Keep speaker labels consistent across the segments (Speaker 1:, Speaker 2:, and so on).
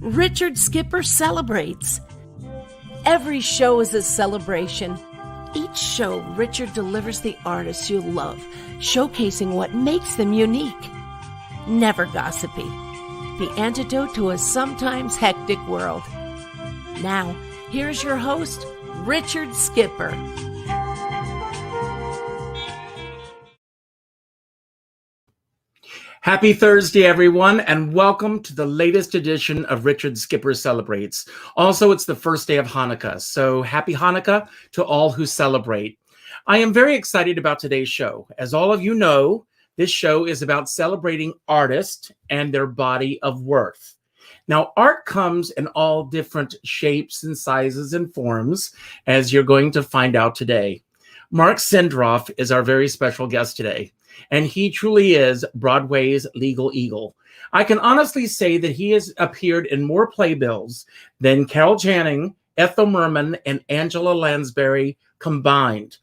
Speaker 1: Richard Skipper celebrates. Every show is a celebration. Each show, Richard delivers the artists you love, showcasing what makes them unique. Never gossipy. The antidote to a sometimes hectic world. Now, here's your host, Richard Skipper.
Speaker 2: Happy Thursday, everyone, and welcome to the latest edition of Richard Skipper Celebrates. Also, it's the first day of Hanukkah, so happy Hanukkah to all who celebrate. I am very excited about today's show. As all of you know, this show is about celebrating artists and their body of worth. Now, art comes in all different shapes and sizes and forms, as you're going to find out today. Marc Sendroff is our very special guest today, and he truly is Broadway's legal eagle. I can honestly say that he has appeared in more playbills than Carol Channing, Ethel Merman, and Angela Lansbury combined.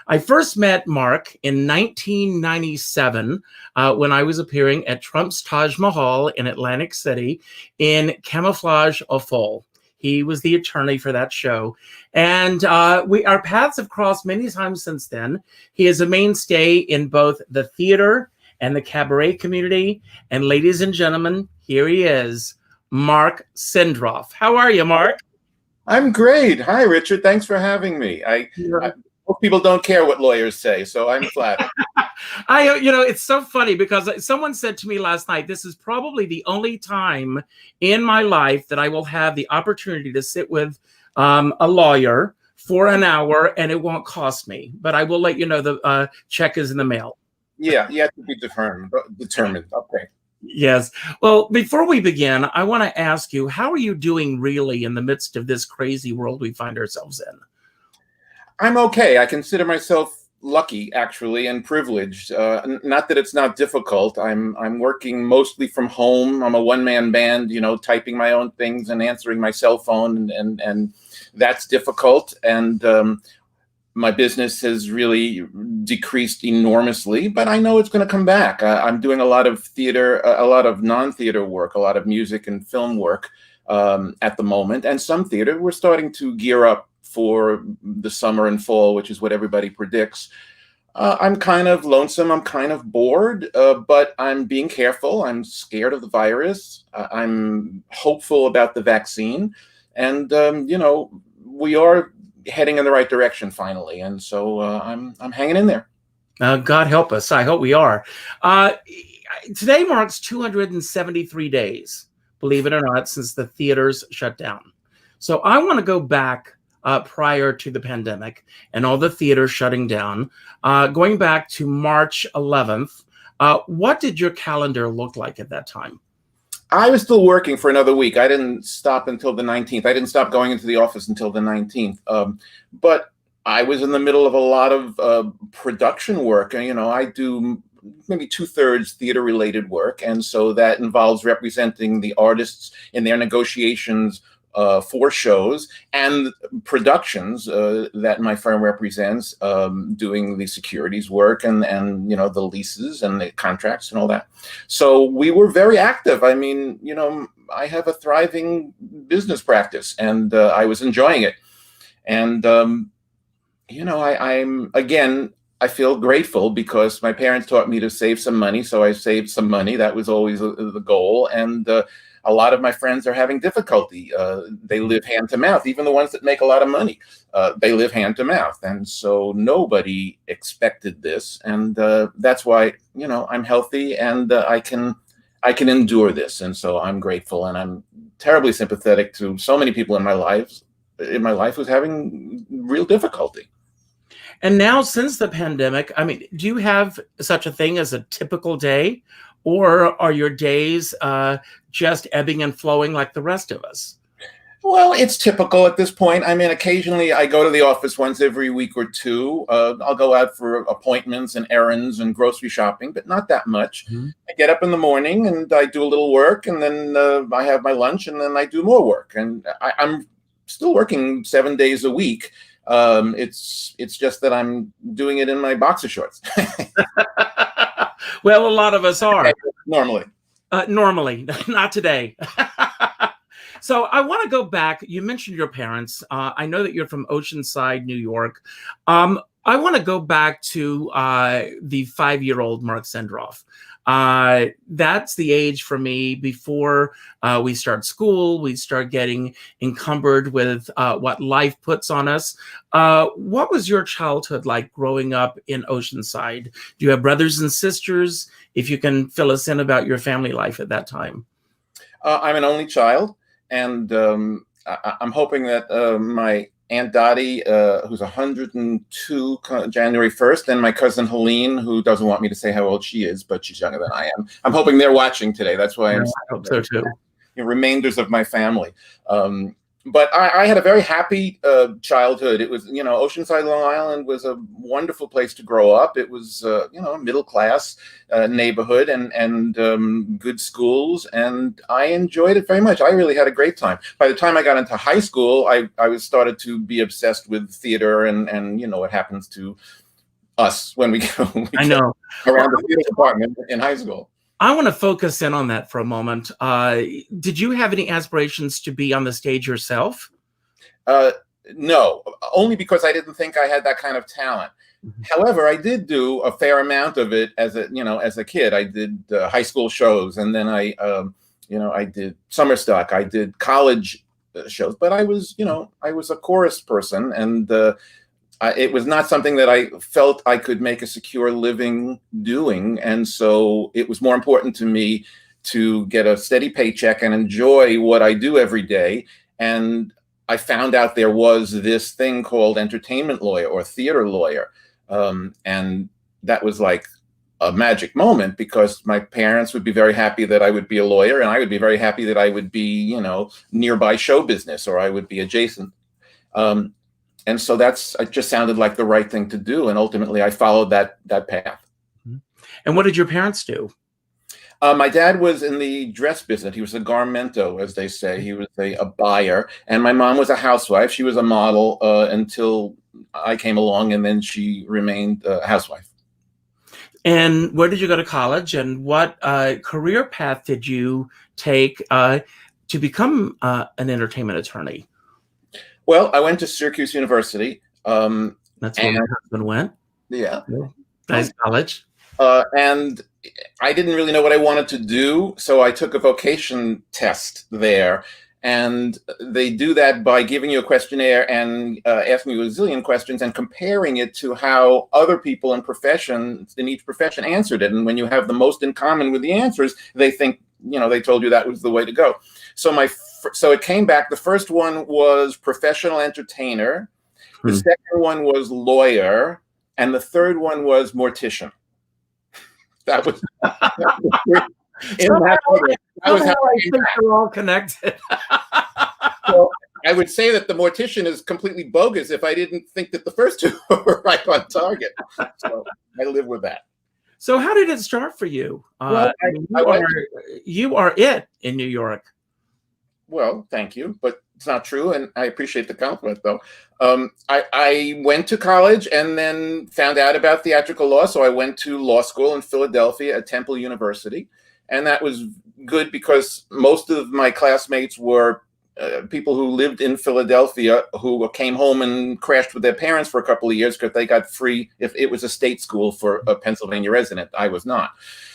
Speaker 2: I first met Marc in 1997 when I was appearing at Trump's Taj Mahal in Atlantic City in Camouflage au Faux. He was the attorney for that show. And our paths have crossed many times since then. He is a mainstay in both the theater and the cabaret community. And ladies and gentlemen, here he is, Marc Sendroff. How are you, Marc?
Speaker 3: I'm great. Hi, Richard. Thanks for having me. Most people don't care what lawyers say, so I'm flattered.
Speaker 2: It's so funny because someone said to me last night, this is probably the only time in my life that I will have the opportunity to sit with a lawyer for an hour and it won't cost me. But I will let you know the check is in the mail.
Speaker 3: Yeah, you have to be determined. Okay.
Speaker 2: Yes. Well, before we begin, I want to ask you, how are you doing really in the midst of this crazy world we find ourselves in?
Speaker 3: I'm okay. I consider myself lucky, actually, and privileged. Not that it's not difficult. I'm working mostly from home. I'm a one-man band, typing my own things and answering my cell phone, and that's difficult. And my business has really decreased enormously, but I know it's going to come back. I'm doing a lot of theater, a lot of non-theater work, a lot of music and film work at the moment, and some theater. We're starting to gear up for the summer and fall, which is what everybody predicts. I'm kind of lonesome. I'm kind of bored, but I'm being careful. I'm scared of the virus. I'm hopeful about the vaccine. And, we are heading in the right direction finally. And so I'm hanging in there.
Speaker 2: God help us. I hope we are. Today marks 273 days, believe it or not, since the theaters shut down. So I want to go back prior to the pandemic and all the theaters shutting down, going back to March 11th. What did your calendar look like at that time?
Speaker 3: I was still working for another week. I didn't stop until the 19th. I didn't stop going into the office until the 19th. But I was in the middle of a lot of production work. And, I do maybe 2/3 theater-related work. And so that involves representing the artists in their negotiations for shows and productions that my firm represents, doing the securities work and the leases and the contracts and all that. So we were very active. I mean, I have a thriving business practice and I was enjoying it. And, I feel grateful because my parents taught me to save some money. So I saved some money. That was always the goal. And a lot of my friends are having difficulty. They live hand to mouth. Even the ones that make a lot of money, they live hand to mouth. And so nobody expected this. And that's why, I'm healthy and I can endure this. And so I'm grateful. And I'm terribly sympathetic to so many people in my life who's having real difficulty.
Speaker 2: And now, since the pandemic, do you have such a thing as a typical day? Or are your days just ebbing and flowing like the rest of us?
Speaker 3: Well, it's typical at this point. Occasionally I go to the office once every week or two. I'll go out for appointments and errands and grocery shopping, but not that much. Mm-hmm. I get up in the morning and I do a little work, and then I have my lunch, and then I do more work. And I'm still working 7 days a week. It's just that I'm doing it in my boxer shorts.
Speaker 2: Well, a lot of us are.
Speaker 3: Normally.
Speaker 2: Normally, not today. So I want to go back. You mentioned your parents. I know that you're from Oceanside, New York. I want to go back to the 5-year-old Marc Sendroff. That's the age for me before we start school. We start getting encumbered with what life puts on us. What was your childhood like growing up in Oceanside? Do you have brothers and sisters? If you can fill us in about your family life at that time.
Speaker 3: I'm an only child, and I'm hoping that my Aunt Dottie, who's 102, January 1st, and my cousin Helene, who doesn't want me to say how old she is, but she's younger than I am. I'm hoping they're watching today. That's why
Speaker 2: I hope so too.
Speaker 3: Remainders of my family. But I had a very happy childhood. It was, Oceanside, Long Island was a wonderful place to grow up. It was, a middle class neighborhood and good schools. And I enjoyed it very much. I really had a great time. By the time I got into high school, I was started to be obsessed with theater and what happens to us when we go around the theater department in high school.
Speaker 2: I want to focus in on that for a moment. Did you have any aspirations to be on the stage yourself?
Speaker 3: No, only because I didn't think I had that kind of talent. Mm-hmm. However, I did do a fair amount of it as a kid. I did high school shows, and then I did summer stock. I did college shows, but I was a chorus person, and it was not something that I felt I could make a secure living doing. And so it was more important to me to get a steady paycheck and enjoy what I do every day. And I found out there was this thing called entertainment lawyer or theater lawyer. And that was like a magic moment, because my parents would be very happy that I would be a lawyer, and I would be very happy that I would be, nearby show business, or I would be adjacent. And so it just sounded like the right thing to do. And ultimately I followed that path.
Speaker 2: And what did your parents do?
Speaker 3: My dad was in the dress business. He was a garmento, as they say. He was a buyer. And my mom was a housewife. She was a model until I came along, and then she remained a housewife.
Speaker 2: And where did you go to college, and what career path did you take to become an entertainment attorney?
Speaker 3: Well, I went to Syracuse University.
Speaker 2: That's where my husband went.
Speaker 3: Yeah.
Speaker 2: Nice college.
Speaker 3: And I didn't really know what I wanted to do, so I took a vocation test there. And they do that by giving you a questionnaire and asking you a zillion questions and comparing it to how other people in each profession answered it. And when you have the most in common with the answers, they think, they told you that was the way to go. So it came back. The first one was professional entertainer. The second one was lawyer. And the third one was mortician. That was in that order.
Speaker 2: I think they're all connected.
Speaker 3: So I would say that the mortician is completely bogus if I didn't think that the first two were right on target. So I live with that.
Speaker 2: So how did it start for you?
Speaker 3: Well,
Speaker 2: you are it in New York.
Speaker 3: Well, thank you, but it's not true, and I appreciate the compliment, though. I went to college and then found out about theatrical law, so I went to law school in Philadelphia at Temple University, and that was good because most of my classmates were people who lived in Philadelphia who came home and crashed with their parents for a couple of years because they got free. If it was a state school for a Pennsylvania resident, I was not.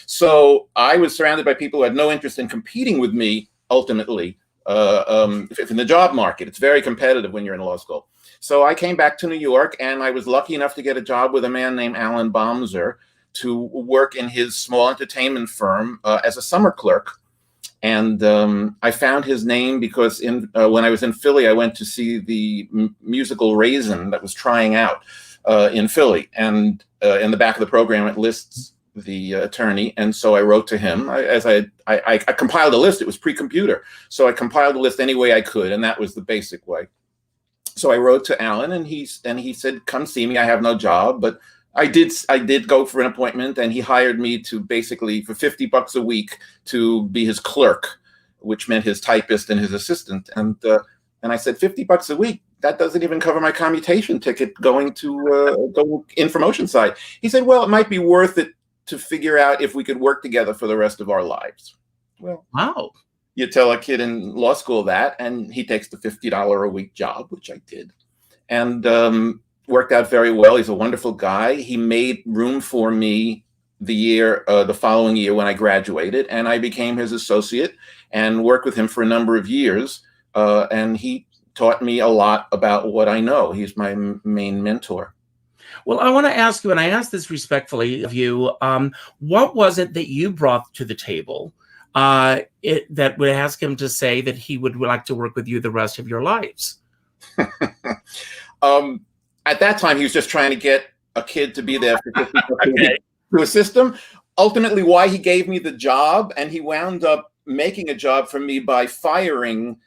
Speaker 3: So I was surrounded by people who had no interest in competing with me, ultimately. In the job market, it's very competitive when you're in law school. So I came back to New York, and I was lucky enough to get a job with a man named Alan Bomser to work in his small entertainment firm as a summer clerk. And I found his name because when I was in Philly, I went to see the musical Raisin that was trying out in Philly. And in the back of the program, it lists the attorney, and so I wrote to him. I compiled a list. It was pre-computer, so I compiled a list any way I could, and that was the basic way. So I wrote to Alan, and he said, "Come see me. I have no job," but I did go for an appointment, and he hired me to basically for $50 a week to be his clerk, which meant his typist and his assistant. And I said, $50 a week. That doesn't even cover my commutation ticket going to go in from Oceanside. He said, "Well, it might be worth it to figure out if we could work together for the rest of our lives." Well,
Speaker 2: wow.
Speaker 3: you tell a kid in law school that, and he takes the $50 a week job, which I did, and worked out very well. He's a wonderful guy. He made room for me the following year when I graduated, and I became his associate and worked with him for a number of years. And he taught me a lot about what I know. He's my main mentor.
Speaker 2: Well, I want to ask you, and I ask this respectfully of you, what was it that you brought to the table that would ask him to say that he would like to work with you the rest of your lives?
Speaker 3: At that time, he was just trying to get a kid to be there for 50 okay. to assist him. Ultimately, why he gave me the job, and he wound up making a job for me by firing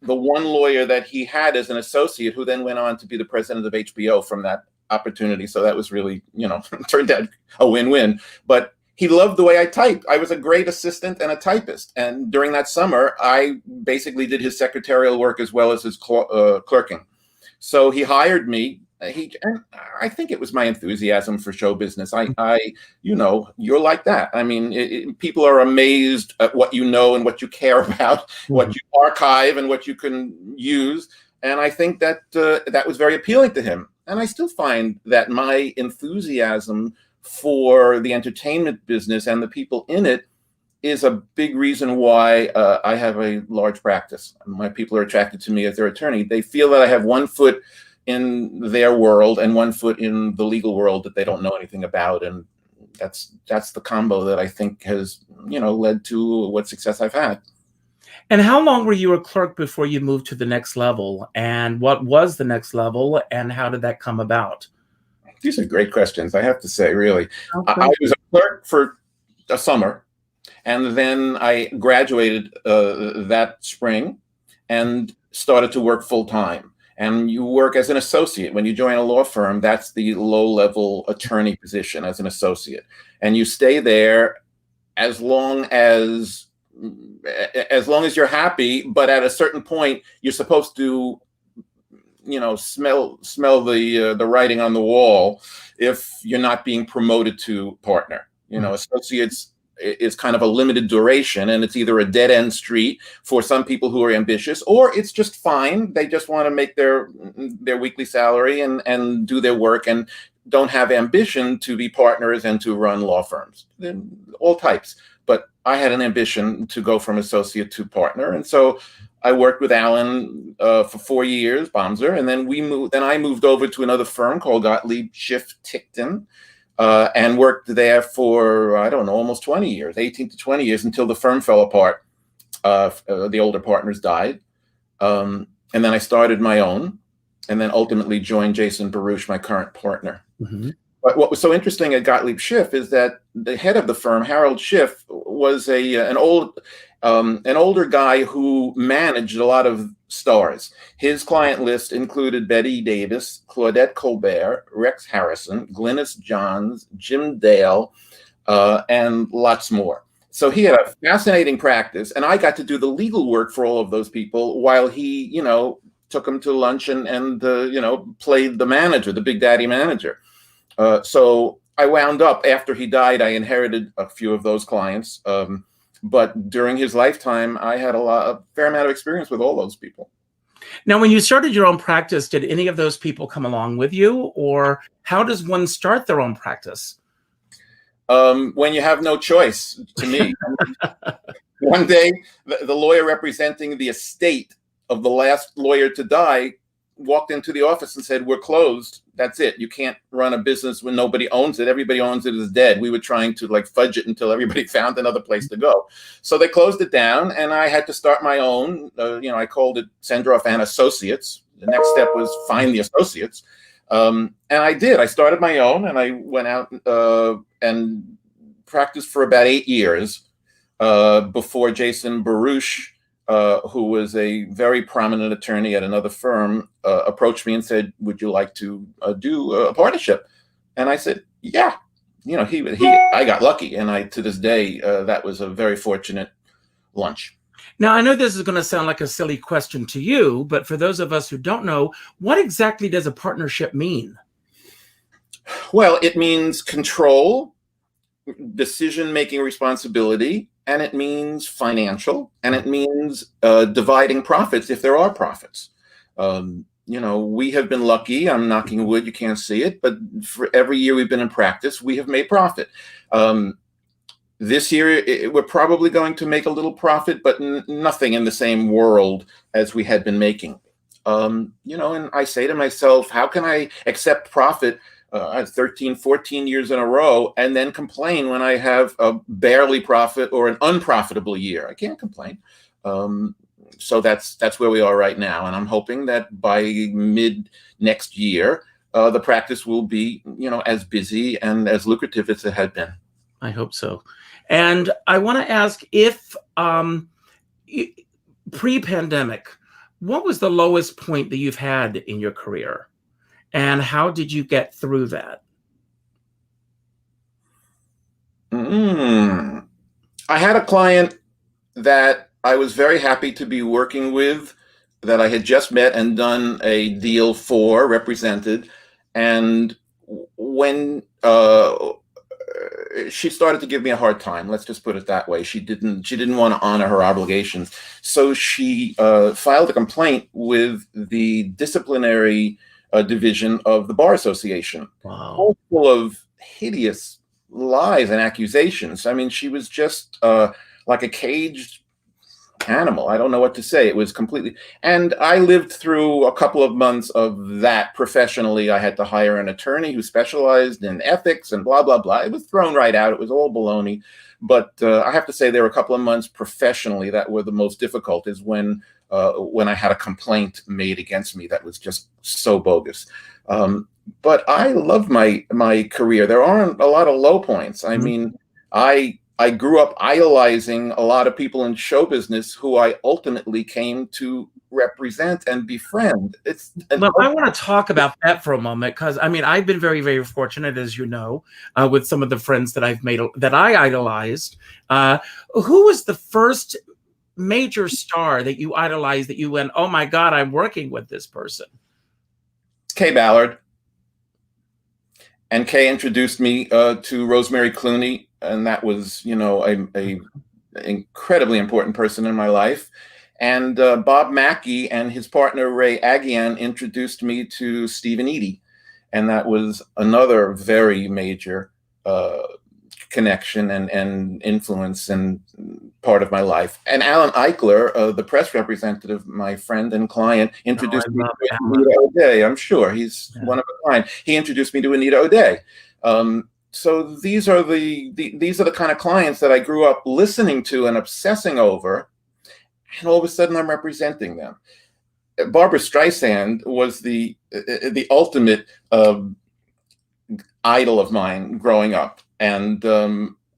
Speaker 3: the one lawyer that he had as an associate, who then went on to be the president of HBO from that opportunity. So that was really, turned out a win-win. But he loved the way I typed. I was a great assistant and a typist. And during that summer, I basically did his secretarial work as well as his clerking. So he hired me. And I think it was my enthusiasm for show business. You're like that. I mean, people are amazed at what you know and what you care about, what you archive and what you can use. And I think that that was very appealing to him. And I still find that my enthusiasm for the entertainment business and the people in it is a big reason why I have a large practice. My people are attracted to me as their attorney. They feel that I have one foot in their world and one foot in the legal world that they don't know anything about. And that's the combo that I think has, led to what success I've had.
Speaker 2: And how long were you a clerk before you moved to the next level? And what was the next level, and how did that come about?
Speaker 3: These are great questions, I have to say, really. I was a clerk for a summer, and then I graduated that spring and started to work full time. And you work as an associate. When you join a law firm, that's the low-level attorney position as an associate. And you stay there as long as you're happy, but at a certain point, you're supposed to, smell the writing on the wall if you're not being promoted to partner. Associates is kind of a limited duration, and it's either a dead-end street for some people who are ambitious, or it's just fine. They just want to make their weekly salary and do their work and don't have ambition to be partners and to run law firms. All types. But I had an ambition to go from associate to partner, and so I worked with Alan for 4 years, Bomser, and then I moved over to another firm called Gottlieb, Schiff, Ticktin, and worked there for, almost 20 years, 18 to 20 years, until the firm fell apart. The older partners died. And then I started my own, and then ultimately joined Jason Baruch, my current partner. Mm-hmm. But what was so interesting at Gottlieb Schiff is that the head of the firm, Harold Schiff, was an older guy who managed a lot of stars. His client list included Bette Davis, Claudette Colbert, Rex Harrison, Glynis Johns, Jim Dale, and lots more. So he had a fascinating practice, and I got to do the legal work for all of those people while he, took them to lunch and played the manager, the big daddy manager. So I wound up, after he died, I inherited a few of those clients. But during his lifetime, I had a fair amount of experience with all those people.
Speaker 2: Now, when you started your own practice, did any of those people come along with you, or how does one start their own practice?
Speaker 3: When you have no choice, to me. One day, the lawyer representing the estate of the last lawyer to die walked into the office and said, "We're closed. That's it. You can't run a business when nobody owns it. Everybody owns it is dead." We were trying to fudge it until everybody found another place to go. So they closed it down, and I had to start my own. I called it Sendroff and Associates. The next step was find the associates. And I did. I started my own, and I went out and practiced for about 8 years before Jason Baruch, who was a very prominent attorney at another firm, approached me and said, "Would you like to do a partnership?" And I said, "Yeah." I got lucky, and to this day, that was a very fortunate lunch.
Speaker 2: Now, I know this is going to sound like a silly question to you, but for those of us who don't know, what exactly does a partnership mean?
Speaker 3: Well, it means control, decision-making responsibility, and it means financial, and it means dividing profits if there are profits. We have been lucky. I'm knocking wood, you can't see it, but for every year we've been in practice, we have made profit. This year, we're probably going to make a little profit, but nothing in the same world as we had been making. And I say to myself, how can I accept profit 13, 14 years in a row and then complain when I have a barely profit or an unprofitable year? I can't complain. So that's where we are right now. And I'm hoping that by mid next year, the practice will be, as busy and as lucrative as it had been.
Speaker 2: I hope so. And I want to ask if pre-pandemic, what was the lowest point that you've had in your career? And how did you get through that?
Speaker 3: I had a client that I was very happy to be working with, that I had just met and done a deal for, represented. And when she started to give me a hard time, let's just put it that way. She didn't want to honor her obligations. So she filed a complaint with the disciplinary division of the Bar Association.
Speaker 2: Wow.
Speaker 3: Full of hideous lies and accusations. I mean, she was just like a caged animal. I don't know what to say. It was completely, and I lived through a couple of months of that professionally. I had to hire an attorney who specialized in ethics and blah, blah, blah. It was thrown right out. It was all baloney. But I have to say there were a couple of months professionally that were the most difficult, is when I had a complaint made against me that was just so bogus. But I love my career. There aren't a lot of low points. I mean, I grew up idolizing a lot of people in show business who I ultimately came to represent and befriend.
Speaker 2: Well, I want to talk about that for a moment, because I mean, I've been very, very fortunate, as you know, with some of the friends that I've made that I idolized. Who was the first major star that you idolized that you went, oh my God, I'm working with this person?
Speaker 3: Kay Ballard. And Kay introduced me to Rosemary Clooney, and that was, a incredibly important person in my life. And Bob Mackey and his partner Ray Agian introduced me to Steve and Edie, and that was another very major connection and influence and part of my life. And Alan Eichler, the press representative, my friend and client, introduced me to Anita O'Day. I'm sure he's one of a kind. He introduced me to Anita O'Day. So these are the kind of clients that I grew up listening to and obsessing over, and all of a sudden I'm representing them. Barbra Streisand was the ultimate idol of mine growing up. And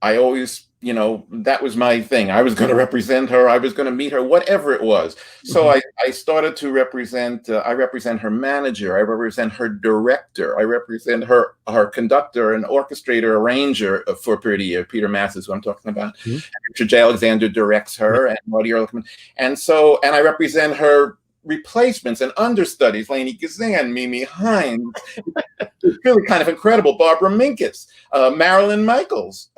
Speaker 3: I always, that was my thing. I was going to represent her. I was going to meet her, whatever it was. So I started to represent, I represent her manager. I represent her director. I represent her conductor and orchestrator, arranger for a period of year. Peter Mass is who I'm talking about. Richard J. Alexander directs her, and Marty Ehrlichman. And I represent her replacements and understudies, Lainie Kazan, Mimi Hines. It's really kind of incredible. Barbara Minkus, Marilyn Michaels.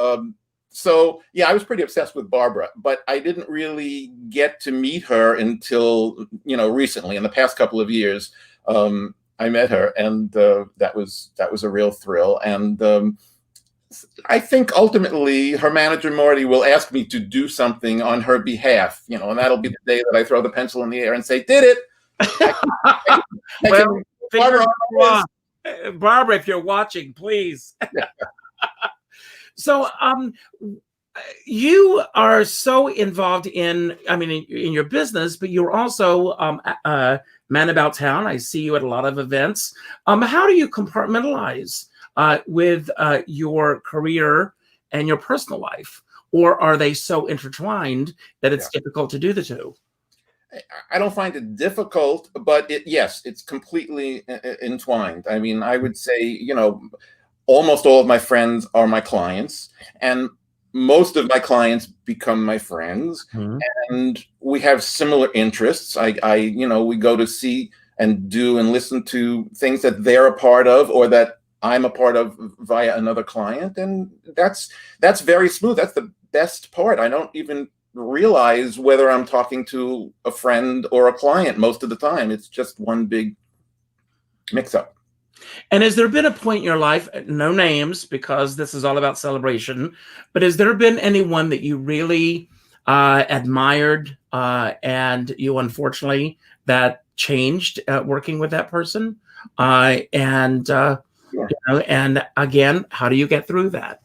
Speaker 3: So yeah, I was pretty obsessed with Barbara, but I didn't really get to meet her until, recently, in the past couple of years. I met her, and that was a real thrill. And I think ultimately her manager Marty will ask me to do something on her behalf, and that'll be the day that I throw the pencil in the air and say, "Did it?"
Speaker 2: Well, Barbara, if you're watching, please. So, you are so involved in your business, but you're also man about town. I see you at a lot of events. How do you compartmentalize with your career and your personal life? Or are they so intertwined that it's difficult to do the two?
Speaker 3: I don't find it difficult, but it's completely entwined. I mean, I would say, almost all of my friends are my clients, and most of my clients become my friends, and we have similar interests. We go to see and do and listen to things that they're a part of or that I'm a part of via another client, and that's very smooth. That's the best part. I don't even realize whether I'm talking to a friend or a client most of the time. It's just one big mix-up.
Speaker 2: And has there been a point in your life, no names because this is all about celebration, but has there been anyone that you really admired and you unfortunately that changed working with that person?
Speaker 3: Sure.
Speaker 2: And again, how do you get through that?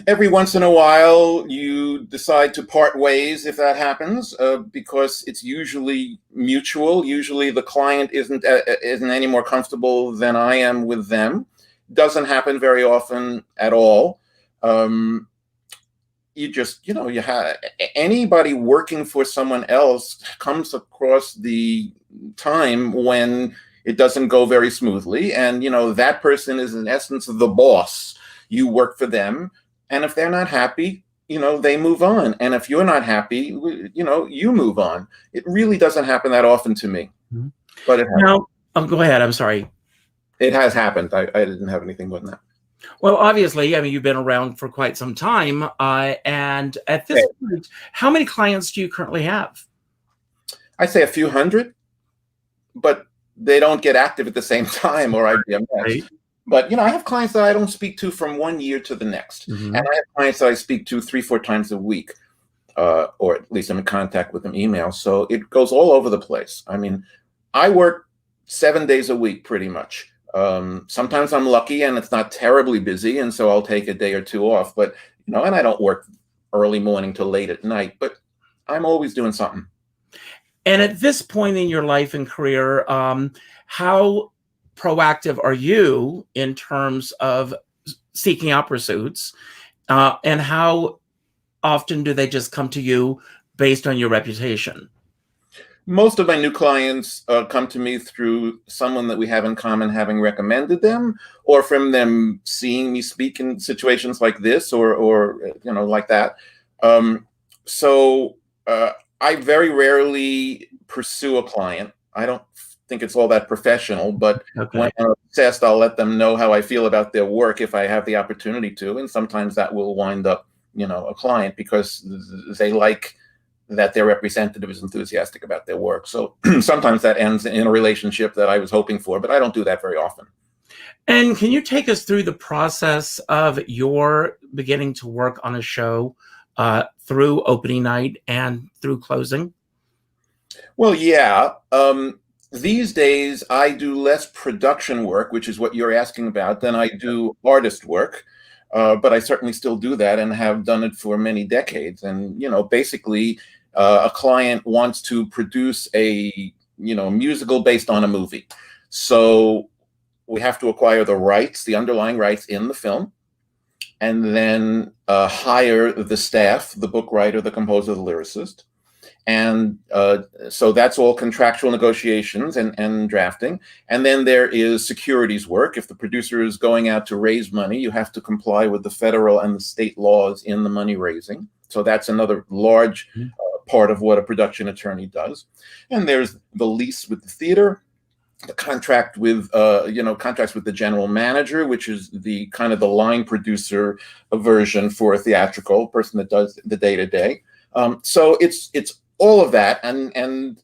Speaker 3: Every once in a while, you decide to part ways if that happens, because it's usually mutual. Usually, the client isn't any more comfortable than I am with them. Doesn't happen very often at all. You just, you have anybody working for someone else comes across the time when it doesn't go very smoothly, and that person is in essence the boss. You work for them, and if they're not happy, they move on. And if you're not happy, you move on. It really doesn't happen that often to me, but it happens.
Speaker 2: Now, go ahead. I'm sorry.
Speaker 3: It has happened. I didn't have anything more than that.
Speaker 2: Well, obviously, I mean, you've been around for quite some time, and at this point, how many clients do you currently have?
Speaker 3: I say a few hundred, but they don't get active at the same time, or I'd be a mess.
Speaker 2: Right.
Speaker 3: But, I have clients that I don't speak to from one year to the next.
Speaker 2: Mm-hmm.
Speaker 3: And I have clients that I speak to 3-4 times a week, or at least I'm in contact with them email. So it goes all over the place. I mean, I work 7 days a week pretty much. Sometimes I'm lucky and it's not terribly busy, and so I'll take a day or two off. But, and I don't work early morning till late at night, but I'm always doing something.
Speaker 2: And at this point in your life and career, how proactive are you in terms of seeking out pursuits, and how often do they just come to you based on your reputation?
Speaker 3: Most of my new clients come to me through someone that we have in common having recommended them, or from them seeing me speak in situations like this, or like that. So I very rarely pursue a client. I don't think it's all that professional, but when I'm obsessed, I'll let them know how I feel about their work if I have the opportunity to. And sometimes that will wind up, a client, because they like that their representative is enthusiastic about their work. So sometimes that ends in a relationship that I was hoping for, but I don't do that very often.
Speaker 2: And can you take us through the process of your beginning to work on a show through opening night and through closing?
Speaker 3: Well, yeah. These days, I do less production work, which is what you're asking about, than I do artist work. But I certainly still do that and have done it for many decades. And, basically, a client wants to produce a, musical based on a movie. So we have to acquire the rights, the underlying rights in the film, and then hire the staff, the book writer, the composer, the lyricist. And so that's all contractual negotiations and drafting. And then there is securities work. If the producer is going out to raise money, you have to comply with the federal and the state laws in the money raising. So that's another large part of what a production attorney does. And there's the lease with the theater, the contract with, contracts with the general manager, which is the kind of the line producer version for a theatrical person that does the day-to-day. So it's all of that and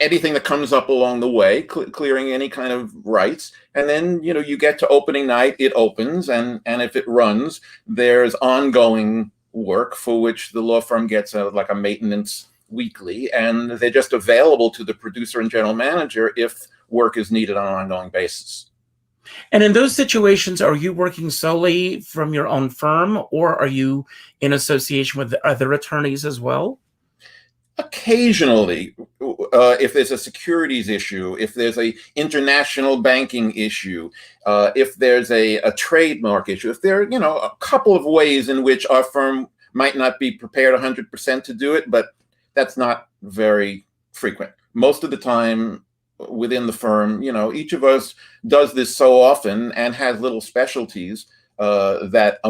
Speaker 3: anything that comes up along the way, clearing any kind of rights. And then, you get to opening night, it opens. And if it runs, there's ongoing work for which the law firm gets like a maintenance weekly. And they're just available to the producer and general manager if work is needed on an ongoing basis.
Speaker 2: And in those situations, are you working solely from your own firm, or are you in association with other attorneys as well?
Speaker 3: Occasionally, if there's a securities issue, if there's a international banking issue, if there's a trademark issue, if there are, a couple of ways in which our firm might not be prepared 100% to do it, but that's not very frequent. Most of the time within the firm, each of us does this so often and has little specialties that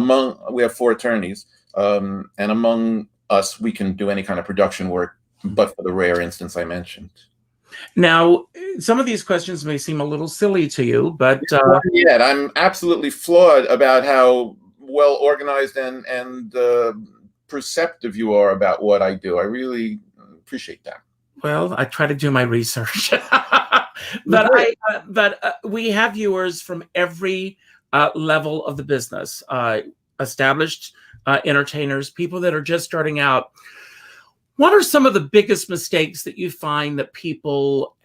Speaker 3: we have 4 attorneys, and among us, we can do any kind of production work, but for the rare instance I mentioned.
Speaker 2: Now, some of these questions may seem a little silly to you, but
Speaker 3: I'm absolutely flawed about well organized and perceptive you are about what I do. I really appreciate that.
Speaker 2: Well, I try to do my research, but we have viewers from every level of the business, established entertainers, people that are just starting out. What are some of the biggest mistakes that you find that people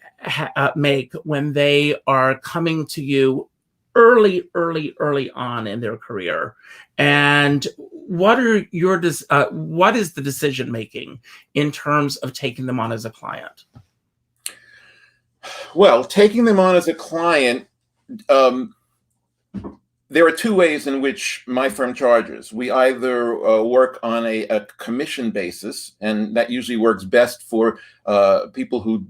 Speaker 2: make when they are coming to you early on in their career? And what is the decision making in terms of taking them on as a client?
Speaker 3: Well, taking them on as a client, there are two ways in which my firm charges. We either work on a commission basis, and that usually works best for people who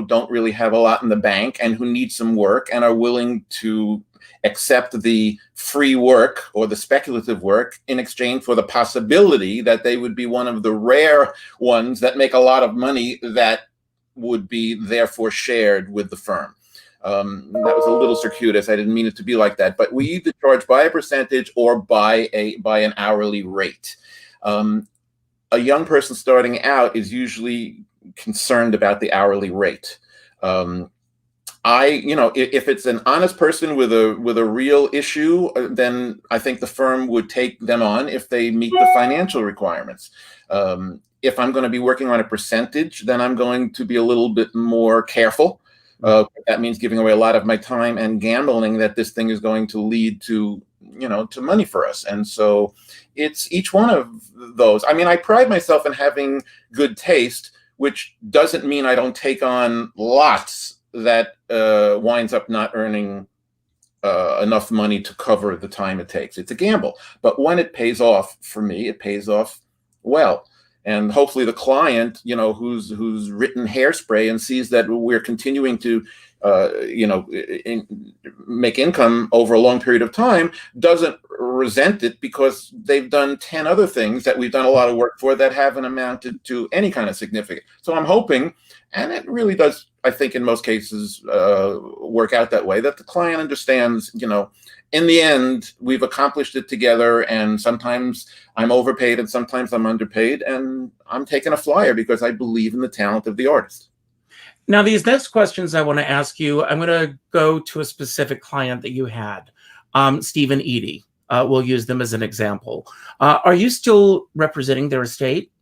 Speaker 3: don't really have a lot in the bank and who need some work and are willing to accept the free work or the speculative work in exchange for the possibility that they would be one of the rare ones that make a lot of money that would be therefore shared with the firm. That was a little circuitous. I didn't mean it to be like that, but we either charge by a percentage or by an hourly rate. A young person starting out is usually concerned about the hourly rate. If it's an honest person with a real issue, then I think the firm would take them on if they meet the financial requirements. If I'm going to be working on a percentage, then I'm going to be a little bit more careful. That means giving away a lot of my time and gambling that this thing is going to lead to money for us. And so it's each one of those. I mean, I pride myself in having good taste, which doesn't mean I don't take on lots that winds up not earning enough money to cover the time it takes. It's a gamble. But when it pays off for me, it pays off well. And hopefully the client, who's written Hairspray and sees that we're continuing to, make income over a long period of time, doesn't resent it because they've done 10 other things that we've done a lot of work for that haven't amounted to any kind of significance. So I'm hoping, and it really does, I think in most cases, work out that way, that the client understands, in the end, we've accomplished it together, and sometimes I'm overpaid and sometimes I'm underpaid, and I'm taking a flyer because I believe in the talent of the artist.
Speaker 2: Now, these next questions I want to ask you, I'm going to go to a specific client that you had, Steve and Edie. We'll use them as an example. Are you still representing their estate?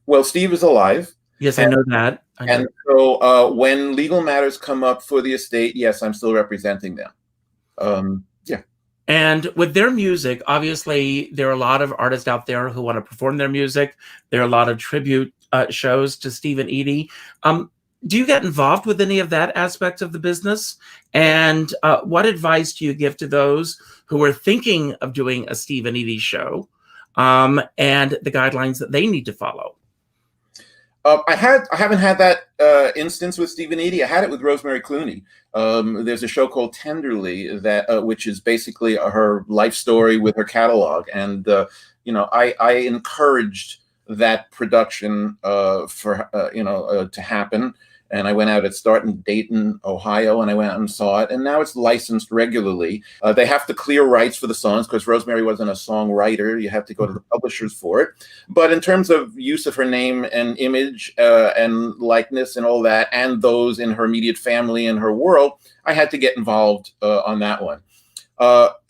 Speaker 3: Well, Steve is alive.
Speaker 2: Yes, I know that.
Speaker 3: And so when legal matters come up for the estate, yes, I'm still representing them. Yeah.
Speaker 2: And with their music, obviously, there are a lot of artists out there who want to perform their music. There are a lot of tribute shows to Steve and Edie. Do you get involved with any of that aspect of the business? And what advice do you give to those who are thinking of doing a Steve and Edie show and the guidelines that they need to follow?
Speaker 3: I haven't had that instance with Steve and Edie. I had it with Rosemary Clooney. There's a show called Tenderly that which is basically her life story with her catalog, and I encouraged that production to happen. And I went out at Start in Dayton, Ohio, and I went out and saw it. And now it's licensed regularly. They have to clear rights for the songs because Rosemary wasn't a songwriter. You have to go to the publishers for it. But in terms of use of her name and image and likeness and all that, and those in her immediate family and her world, I had to get involved on that one.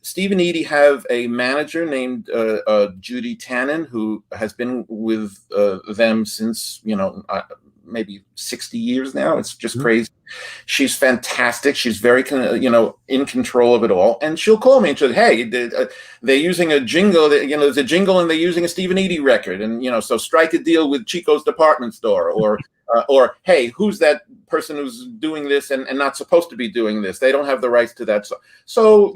Speaker 3: Steve and Edie have a manager named Judy Tannen, who has been with them since, maybe 60 years now. It's just crazy. She's fantastic. She's very, in control of it all. And she'll call me and she'll say, hey, they're using a jingle, there's a jingle and they're using a Steve and Edie record. And, so strike a deal with Chico's Department Store or hey, who's that person who's doing this and not supposed to be doing this? They don't have the rights to that. So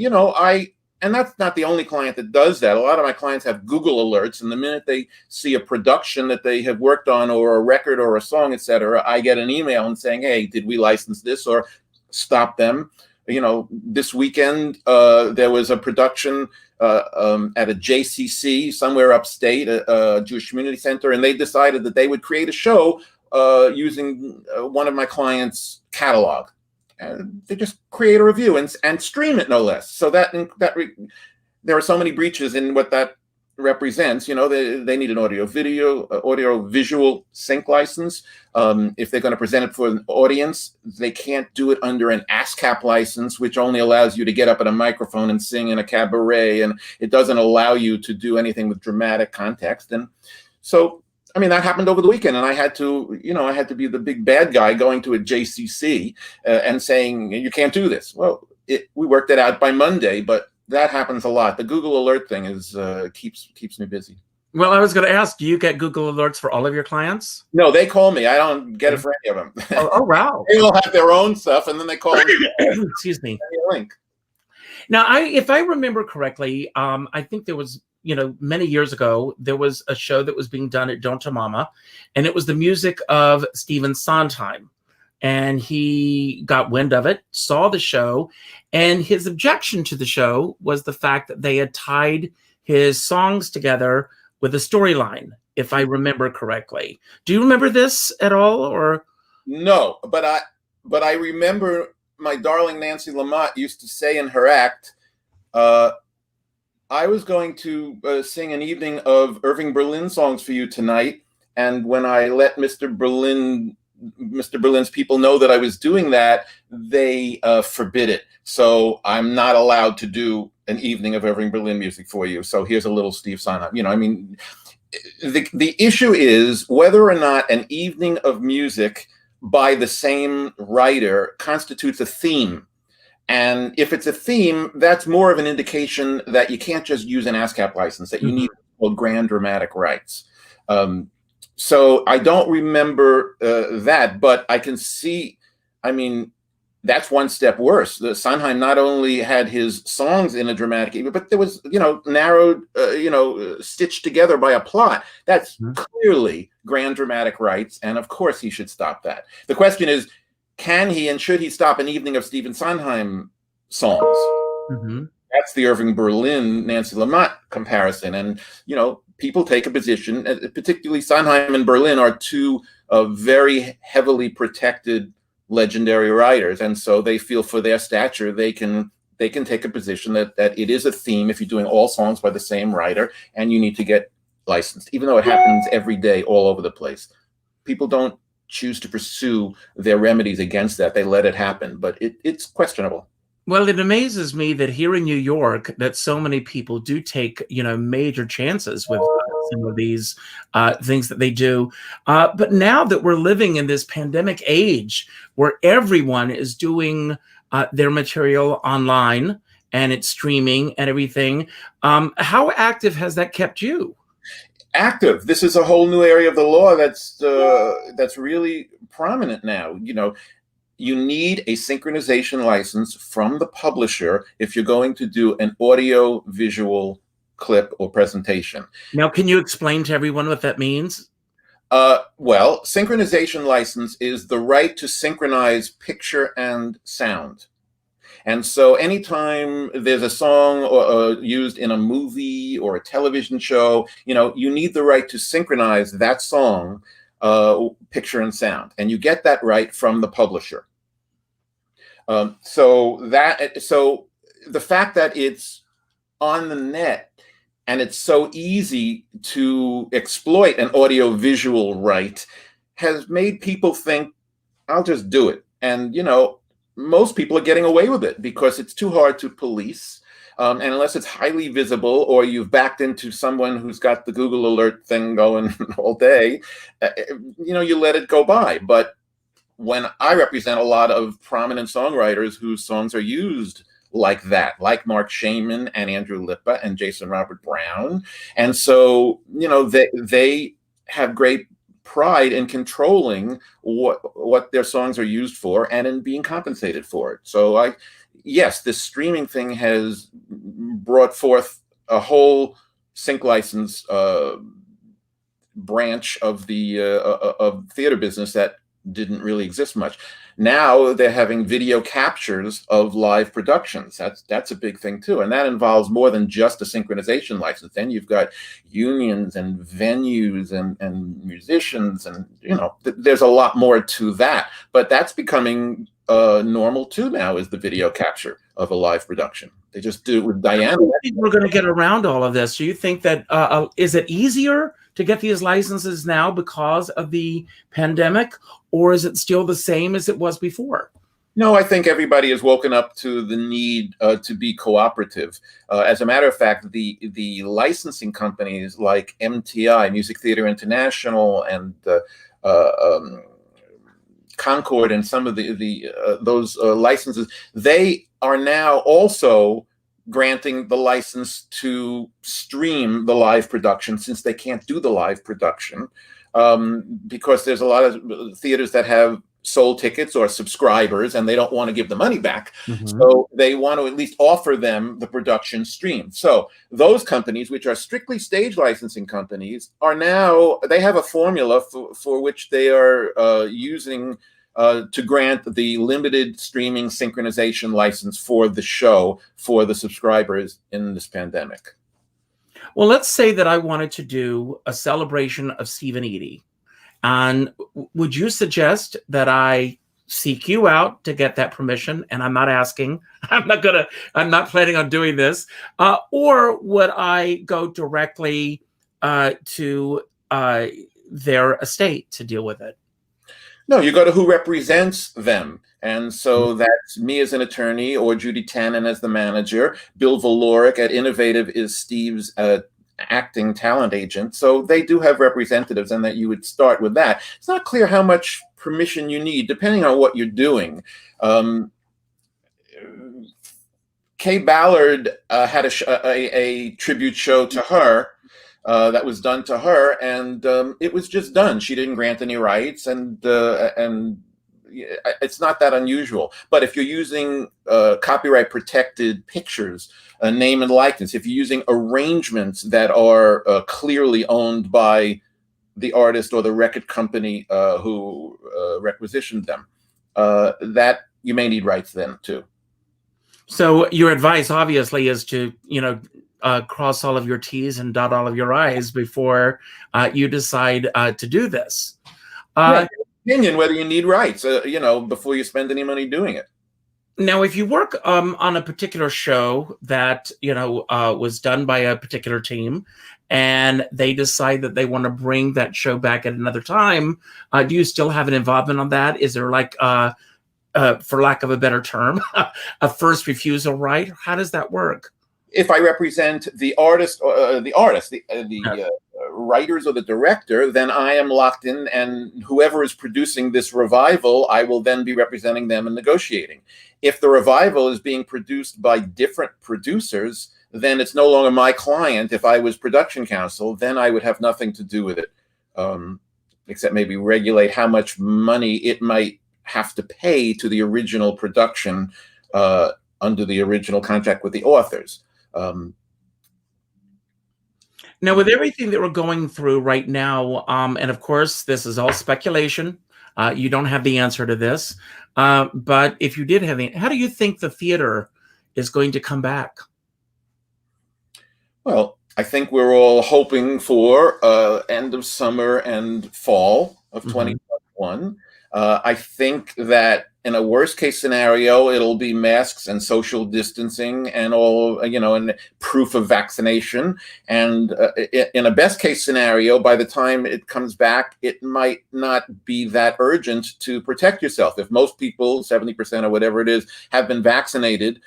Speaker 3: and that's not the only client that does that. A lot of my clients have Google alerts, and the minute they see a production that they have worked on or a record or a song, etc., I get an email and saying, hey, did we license this or stop them? This weekend, there was a production at a JCC somewhere upstate, a Jewish Community Center, and they decided that they would create a show using one of my clients' catalog. And they just create a review and stream it, no less. So there are so many breaches in what that represents. They need an audio visual sync license. If they're going to present it for an audience, they can't do it under an ASCAP license, which only allows you to get up at a microphone and sing in a cabaret, and it doesn't allow you to do anything with dramatic context. And so, I mean, that happened over the weekend, and I had to be the big bad guy going to a JCC and saying, you can't do this. Well, we worked it out by Monday, but that happens a lot. The Google Alert thing keeps me busy.
Speaker 2: Well, I was going to ask, do you get Google Alerts for all of your clients?
Speaker 3: No, they call me. I don't get it for any of them.
Speaker 2: Oh, wow.
Speaker 3: They all have their own stuff, and then they call me.
Speaker 2: Excuse me.
Speaker 3: Link.
Speaker 2: Now, if I remember correctly, I think there was, many years ago, there was a show that was being done at Don't Tell Mama, and it was the music of Stephen Sondheim. And he got wind of it, saw the show, and his objection to the show was the fact that they had tied his songs together with a storyline, if I remember correctly. Do you remember this at all, or?
Speaker 3: No, but I remember my darling Nancy Lamott used to say in her act, I was going to sing an evening of Irving Berlin songs for you tonight, and when I let Mr. Berlin's people know that I was doing that, they forbid it. So I'm not allowed to do an evening of Irving Berlin music for you. So here's a little Steve Sondheim. The issue is whether or not an evening of music by the same writer constitutes a theme. And if it's a theme, that's more of an indication that you can't just use an ASCAP license, that you need grand dramatic rights. So I don't remember that, but I can see, that's one step worse. The Sondheim not only had his songs in a dramatic, but there was, narrowed, stitched together by a plot. That's clearly grand dramatic rights. And of course he should stop that. The question is, can he and should he stop an evening of Stephen Sondheim songs? That's the Irving Berlin, Nancy Lamott comparison. And, people take a position, particularly Sondheim and Berlin are two very heavily protected legendary writers. And so they feel for their stature, they can take a position that it is a theme if you're doing all songs by the same writer and you need to get licensed, even though it happens every day all over the place. People don't choose to pursue their remedies against that. They let it happen, but it's questionable.
Speaker 2: Well, it amazes me that here in New York, that so many people do take, major chances with some of these things that they do. But now that we're living in this pandemic age where everyone is doing their material online and it's streaming and everything, how active has that kept you?
Speaker 3: Active. This is a whole new area of the law that's really prominent now. You need a synchronization license from the publisher if you're going to do an audio visual clip or presentation.
Speaker 2: Now, can you explain to everyone what that means?
Speaker 3: Well, synchronization license is the right to synchronize picture and sound. And so anytime there's a song used in a movie or a television show, you need the right to synchronize that song picture and sound, and you get that right from the publisher. So the fact that it's on the net and it's so easy to exploit an audio visual right has made people think, I'll just do it. And most people are getting away with it because it's too hard to police. And unless it's highly visible or you've backed into someone who's got the Google Alert thing going all day, you let it go by. But when I represent a lot of prominent songwriters whose songs are used like that, like Marc Shaiman and Andrew Lippa and Jason Robert Brown. And so, they have great pride in controlling what their songs are used for and in being compensated for it. So yes, this streaming thing has brought forth a whole sync license branch of the of theater business that didn't really exist much. Now they're having video captures of live productions. That's a big thing too, and that involves more than just a synchronization license. Then you've got unions and venues and musicians, and there's a lot more to that. But that's becoming normal too now, is the video capture of a live production. They just do it with Diana.
Speaker 2: How do you think we're going to get around all of this? Do you think that is it easier to get these licenses now because of the pandemic, or is it still the same as it was before?
Speaker 3: No, I think everybody has woken up to the need to be cooperative. As a matter of fact, the licensing companies like MTI, Music Theater International, and Concord, and some of those licenses, they are now also granting the license to stream the live production, since they can't do the live production, because there's a lot of theaters that have sold tickets or subscribers and they don't want to give the money back. So they want to at least offer them the production stream. So those companies, which are strictly stage licensing companies, are now, they have a formula for which they are using to grant the limited streaming synchronization license for the show for the subscribers in this pandemic.
Speaker 2: Well, let's say that I wanted to do a celebration of Steve and Edie. And would you suggest that I seek you out to get that permission? And I'm not asking, I'm not planning on doing this. Or would I go directly to their estate to deal with it?
Speaker 3: No, you go to who represents them. And so that's me as an attorney, or Judy Tannen as the manager. Bill Valoric at Innovative is Steve's acting talent agent. So they do have representatives, and that you would start with that. It's not clear how much permission you need, depending on what you're doing. Kay Ballard had a tribute show to her that was done to her, and it was just done. She didn't grant any rights, and it's not that unusual. But if you're using copyright protected pictures, a name and likeness, if you're using arrangements that are clearly owned by the artist or the record company who requisitioned them, that you may need rights then too.
Speaker 2: So your advice obviously is to, cross all of your T's and dot all of your I's before you decide to do this.
Speaker 3: Opinion whether you need rights, before you spend any money doing it.
Speaker 2: Now, if you work on a particular show that, was done by a particular team, and they decide that they want to bring that show back at another time, do you still have an involvement on that? Is there for lack of a better term, a first refusal right? How does that work?
Speaker 3: If I represent the artist, the writers or the director, then I am locked in, and whoever is producing this revival, I will then be representing them and negotiating. If the revival is being produced by different producers, then it's no longer my client. If I was production counsel, then I would have nothing to do with it, except maybe regulate how much money it might have to pay to the original production under the original contract with the authors.
Speaker 2: Now, with everything that we're going through right now, and of course, this is all speculation. You don't have the answer to this. But if you did have how do you think the theater is going to come back?
Speaker 3: Well, I think we're all hoping for end of summer and fall of 2021. I think that in a worst case scenario, it'll be masks and social distancing and all, and proof of vaccination. And in a best case scenario, by the time it comes back, it might not be that urgent to protect yourself. If most people, 70% or whatever it is, have been vaccinated,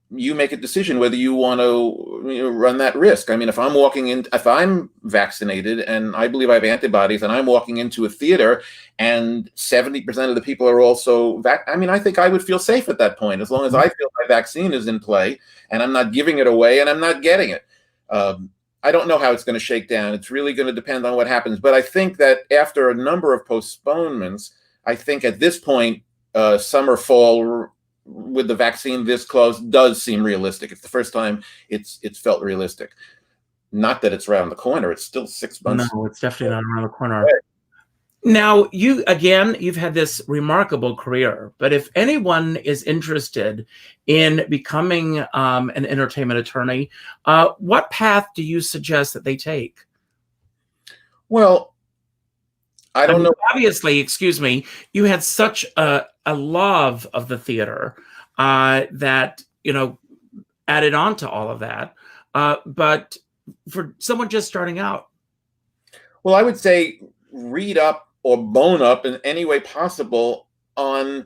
Speaker 3: you make a decision whether you want to run that risk. I mean, if I'm vaccinated and I believe I have antibodies, and I'm walking into a theater and 70% of the people are also I think I would feel safe at that point, as long as I feel my vaccine is in play and I'm not giving it away and I'm not getting it. I don't know how it's going to shake down. It's really going to depend on what happens. But I think that after a number of postponements, I think at this point, summer, fall, with the vaccine this close does seem realistic. It's the first time it's felt realistic. Not that it's around the corner. It's still 6 months.
Speaker 2: No, it's definitely not around the corner. Right. Now, you've had this remarkable career, but if anyone is interested in becoming an entertainment attorney, what path do you suggest that they take?
Speaker 3: Well, I don't know.
Speaker 2: Obviously, excuse me, you had such a love of the theater that, added on to all of that. But for someone just starting out.
Speaker 3: Well, I would say read up or bone up in any way possible on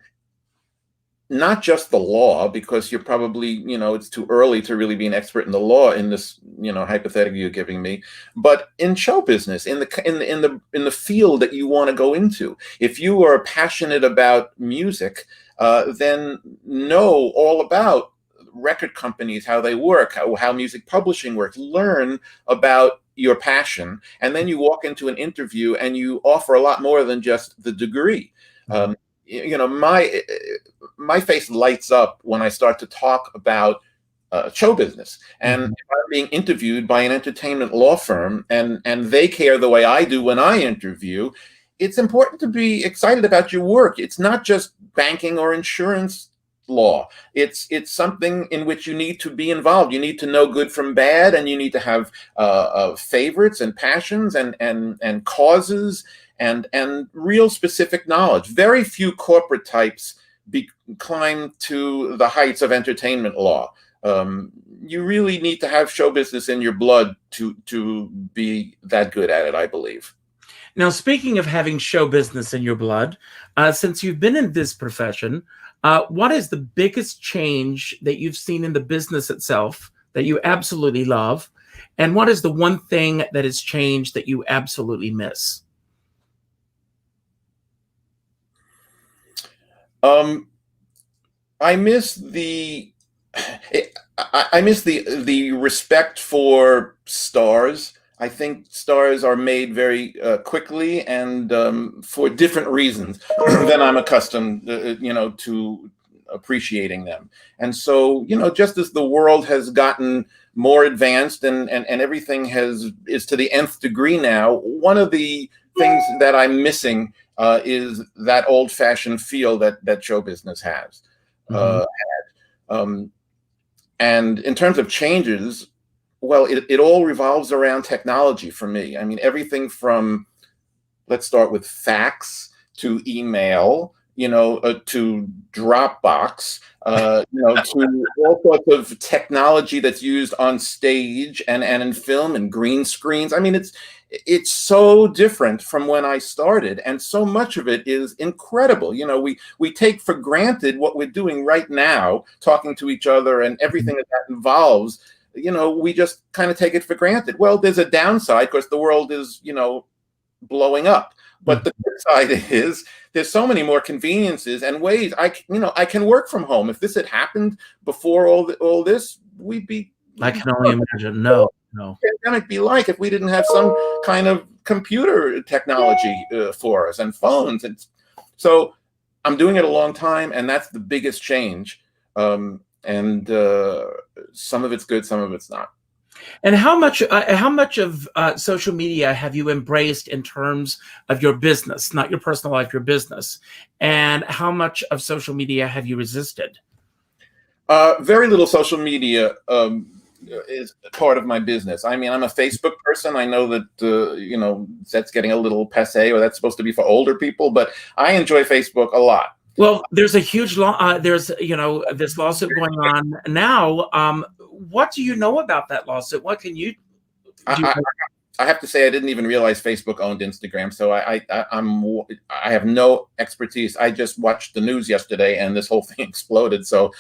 Speaker 3: not just the law, because you're probably, it's too early to really be an expert in the law in this, hypothetical you're giving me, but in show business, in the field that you want to go into. If you are passionate about music, then know all about record companies, how they work, how music publishing works. Learn about your passion, and then you walk into an interview and you offer a lot more than just the degree. My face lights up when I start to talk about show business, and if I'm being interviewed by an entertainment law firm, and they care the way I do when I interview. It's important to be excited about your work. It's not just banking or insurance law. It's something in which you need to be involved. You need to know good from bad, and you need to have favorites and passions and causes and real specific knowledge. Very few corporate types climb to the heights of entertainment law. You really need to have show business in your blood to be that good at it, I believe.
Speaker 2: Now, speaking of having show business in your blood, since you've been in this profession, what is the biggest change that you've seen in the business itself that you absolutely love? And what is the one thing that has changed that you absolutely miss?
Speaker 3: I miss the respect for stars. I think stars are made very quickly and for different reasons than I'm accustomed, to appreciating them. And so, just as the world has gotten more advanced and everything is to the nth degree now, one of the things that I'm missing is that old-fashioned feel that show business has. And in terms of changes, well, it all revolves around technology for me. I mean, everything from, let's start with fax to email, to Dropbox, to all sorts of technology that's used on stage and in film and green screens. I mean, it's so different from when I started, and so much of it is incredible. We take for granted what we're doing right now, talking to each other and everything that involves. We just kind of take it for granted. Well, there's a downside because the world is, blowing up. But the good side is there's so many more conveniences and ways I can work from home. If this had happened before all this, we'd be.
Speaker 2: I can only imagine. No.
Speaker 3: Pandemic be like if we didn't have some kind of computer technology for us and phones, and so I'm doing it a long time, and that's the biggest change. And some of it's good, some of it's not.
Speaker 2: And how much of social media have you embraced in terms of your business, not your personal life, your business? And how much of social media have you resisted?
Speaker 3: Very little social media is part of my business. I mean, I'm a Facebook person. I know that, that's getting a little passé, or that's supposed to be for older people, but I enjoy Facebook a lot.
Speaker 2: Well, there's a huge there's this lawsuit going on now. What do you know about that lawsuit? What can you do?
Speaker 3: I have to say, I didn't even realize Facebook owned Instagram, so I have no expertise. I just watched the news yesterday, and this whole thing exploded. So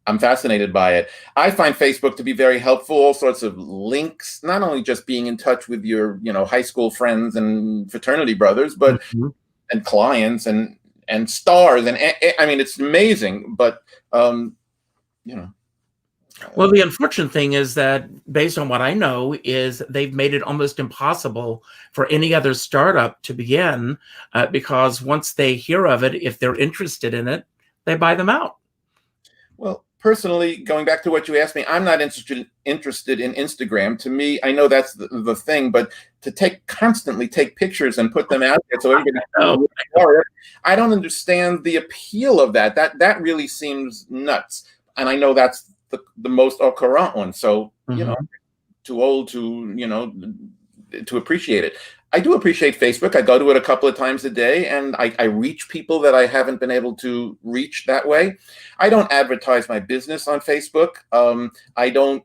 Speaker 3: I'm fascinated by it. I find Facebook to be very helpful. All sorts of links, not only just being in touch with your high school friends and fraternity brothers, but and clients and stars, and I mean, it's amazing. But
Speaker 2: Well, the unfortunate thing is that, based on what I know, is they've made it almost impossible for any other startup to begin, because once they hear of it, if they're interested in it, they buy them out.
Speaker 3: Well, personally, going back to what you asked me, I'm not interested in Instagram. To me, I know that's the thing, but to constantly take pictures and put them out there so everybody knows, I don't understand the appeal of that. That really seems nuts. And I know that's the most au courant one. So, too old to appreciate it. I do appreciate Facebook. I go to it a couple of times a day, and I reach people that I haven't been able to reach that way. I don't advertise my business on Facebook. I don't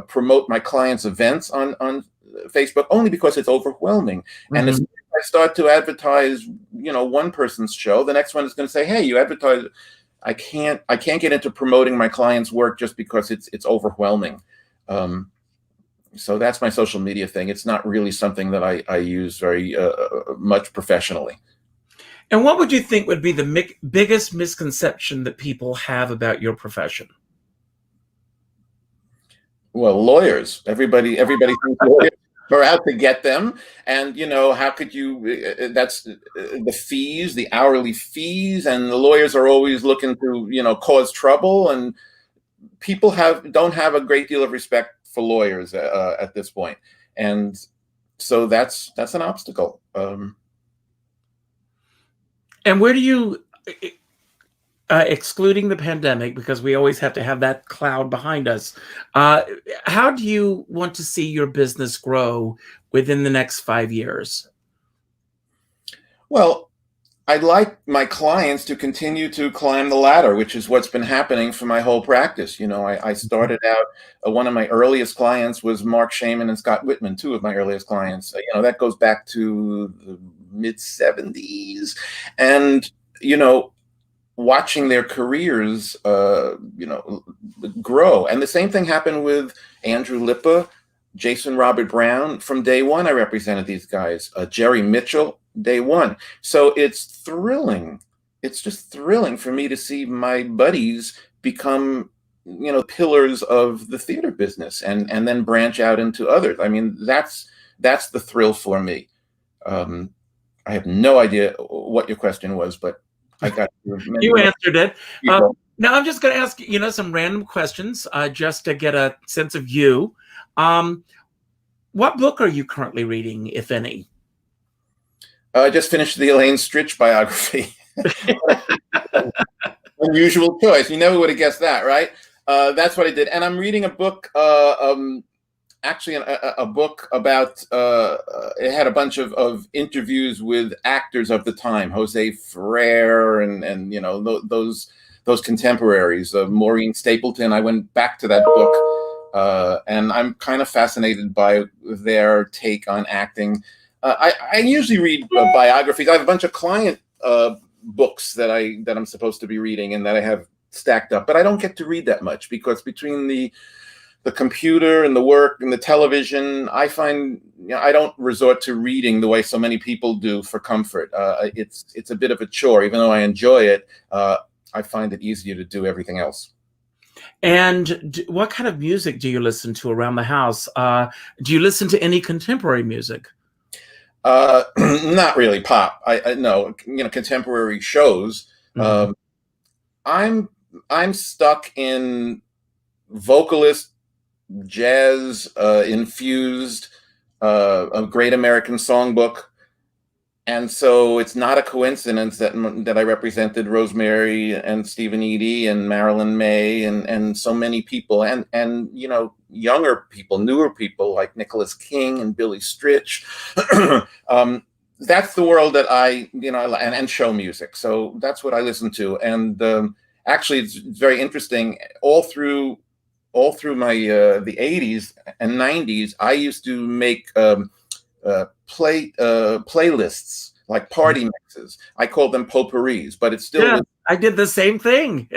Speaker 3: promote my clients' events on Facebook, only because it's overwhelming. Mm-hmm. And as soon as I start to advertise, one person's show, the next one is going to say, "Hey, you advertise." I can't get into promoting my clients' work just because it's overwhelming. So that's my social media thing. It's not really something that I use very much professionally.
Speaker 2: And what would you think would be the biggest misconception that people have about your profession?
Speaker 3: Well, lawyers. Everybody thinks lawyers are out to get them. And, how could you, that's the fees, the hourly fees, and the lawyers are always looking to, cause trouble. And people don't have a great deal of respect for lawyers at this point. And so that's an obstacle.
Speaker 2: And where do you, excluding the pandemic, because we always have to have that cloud behind us, how do you want to see your business grow within the next 5 years?
Speaker 3: Well, I'd like my clients to continue to climb the ladder, which is what's been happening for my whole practice. I started out, one of my earliest clients was Marc, Shaiman, and Scott Whitman, two of my earliest clients. That goes back to the mid-'70s. And, watching their careers, grow. And the same thing happened with Andrew Lippa, Jason Robert Brown. From day one, I represented these guys. Jerry Mitchell, day one. So it's thrilling. It's just thrilling for me to see my buddies become, pillars of the theater business and then branch out into others. I mean, that's the thrill for me. I have no idea what your question was, but I got
Speaker 2: you answered it. Now I'm just going to ask some random questions just to get a sense of you. What book are you currently reading, if any?
Speaker 3: I just finished the Elaine Stritch biography. Unusual choice. You never would have guessed that, right? That's what I did. And I'm reading a book, actually a book about, it had a bunch of interviews with actors of the time, Jose Ferrer and those contemporaries, Maureen Stapleton. I went back to that book, and I'm kind of fascinated by their take on acting. I usually read biographies. I have a bunch of client books that I'm supposed to be reading and that I have stacked up, but I don't get to read that much because between the computer and the work and the television, I find I don't resort to reading the way so many people do for comfort. It's a bit of a chore, even though I enjoy it. I find it easier to do everything else.
Speaker 2: And what kind of music do you listen to around the house? Do you listen to any contemporary music?
Speaker 3: Not really pop. I no, contemporary shows. Mm-hmm. I'm stuck in vocalist jazz infused a Great American Songbook, and so it's not a coincidence that I represented Rosemary and Stephen Edie and Marilyn May and so many people and younger people, newer people like Nicholas King and Billy Stritch. That's the world that I and show music. So that's what I listen to. And actually, it's very interesting. All through my the 80s and 90s, I used to make playlists, like party mixes. I called them potpourris, but it's still.
Speaker 2: Yeah, I did the same thing.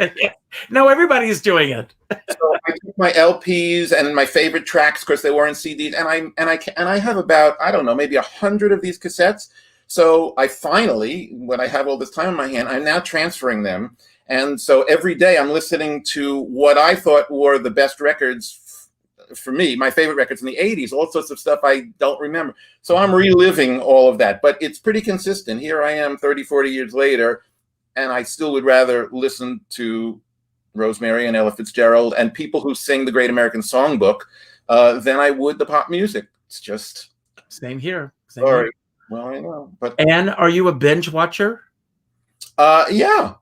Speaker 2: Now everybody's doing it.
Speaker 3: So I took my LPs and my favorite tracks, because they weren't CDs, and I have about, I don't know, maybe 100 of these cassettes. So I finally, when I have all this time in my hand, I'm now transferring them. And so every day I'm listening to what I thought were the best records for me, my favorite records in the 80s, all sorts of stuff I don't remember. So I'm reliving all of that, but it's pretty consistent. Here I am 30, 40 years later, and I still would rather listen to Rosemary and Ella Fitzgerald and people who sing the Great American Songbook than I would the pop music. It's just...
Speaker 2: Same here.
Speaker 3: Sorry. Well, I know. But
Speaker 2: Anne, are you a binge watcher?
Speaker 3: Yeah,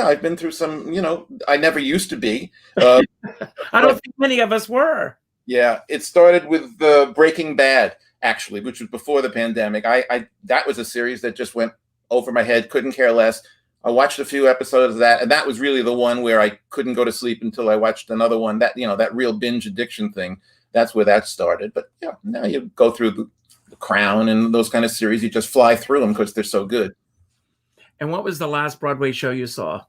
Speaker 3: I've been through some, I never used to be.
Speaker 2: I don't think many of us were.
Speaker 3: Yeah, it started with Breaking Bad. actually, which was before the pandemic. That was a series that just went over my head, couldn't care less. I watched a few episodes of that, and that was really the one where I couldn't go to sleep until I watched another one. That, that real binge addiction thing, that's where that started. But yeah, now you go through the Crown and those kind of series, you just fly through them because they're so good.
Speaker 2: And what was the last Broadway show you saw?